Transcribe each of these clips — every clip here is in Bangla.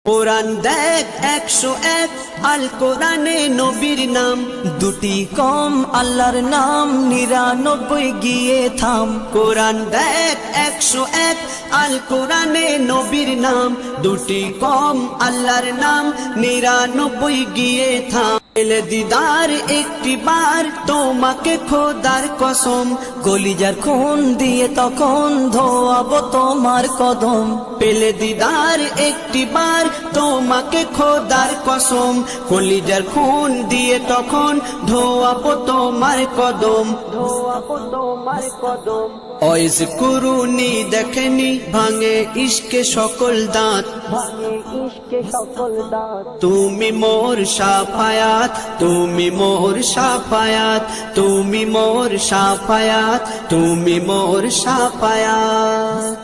কোরআন দেখ 101 আল কোরআনে নবীর নাম, দুটি কম আল্লাহর নাম 99 গিয়ে থাম। কোরআন দেখ 101 আল কোরআনে নবীর নাম, দুটি কম আল্লাহর নাম 99 গিয়ে থাম। পেলে দিদার একটি বার তোমাকে খোদার কসম, কলিজার খুন দিয়ে তখন ধোয়াবো তোমার কদম। পেলে দিদার একটি বার তোমাকে খোদার কসম, কলিজার খুন দিয়ে তখন ধোয়াবো তোমার কদম, ধোয়াবো তোমার কদম। ওয়াইজ কুরুনি দেখেনি ভাঙে ইশকে সকল দাঁত, ভাঙে ইশকে সকল দাঁত। তুমি মোর শাফায়াত, তুমি মোর শাফায়াত, তুমি মোর শাফায়াত, তুমি মোর শাফায়াত।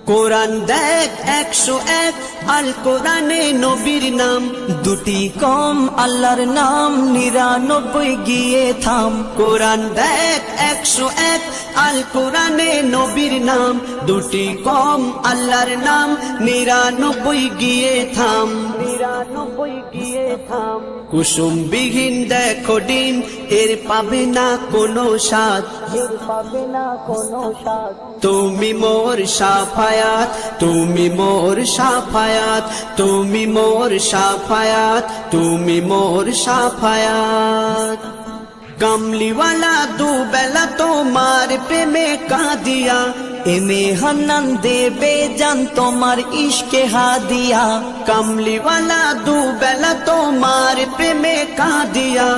কোরআন দেখ 101 আল কোরআনে নবীর নাম, দুটি কম আল্লাহর নাম 99 গিয়ে থাম। কোরআন দেখ 101 আল কোরআনে নবীর নাম, দুটি কম আল্লাহর নাম 99 গিয়ে থাম, 99 গিয়ে থাম। কুসুম বিহীন দেখো ডিম, এর পাবে না কোনো স্বাদ, এর পাবে না কোনো স্বাদ। তুমি মোর শাফায়াত, তুমি মোর শাফায়াত, তুমি মোর শাফায়াত, তুমি মোর শাফায়াত। কামলিওয়ালা দুবেলা তোমার প্রেমে কাঁদিয়া, এমে হান্নান দেবে জান তোমার ইশকে হাদিয়া। কামলিওয়ালা দুবেলা তোমার প্রেমে কাঁদিয়া,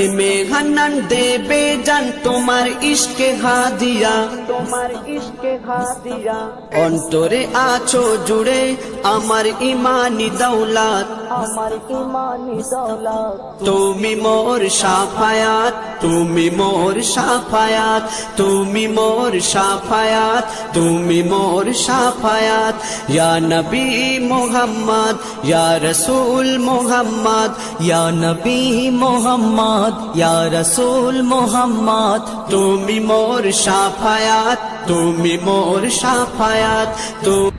এমে হান্নান দেবে জান তোমার ইশকে হাদিয়া, তোমার ইশকে হাদিয়া। অন্তরে আছো জুড়ে আমার ইমানি দৌলত, আমার ইমানি দৌলত। তুমি মোর শাফায়াত, তুমি মোর শাফায়াত, তুমি মোর শাফায়াত, তুমি মোর শাফায়াত। ইয়া নবী মুহাম্মদ, ইয়া রাসূল মুহাম্মদ, ইয়া নবী মুহাম্মদ, ইয়া রাসূল মুহাম্মদ। তুমি মোর শাফায়াত, তুমি মোর শাফায়াত, তুমি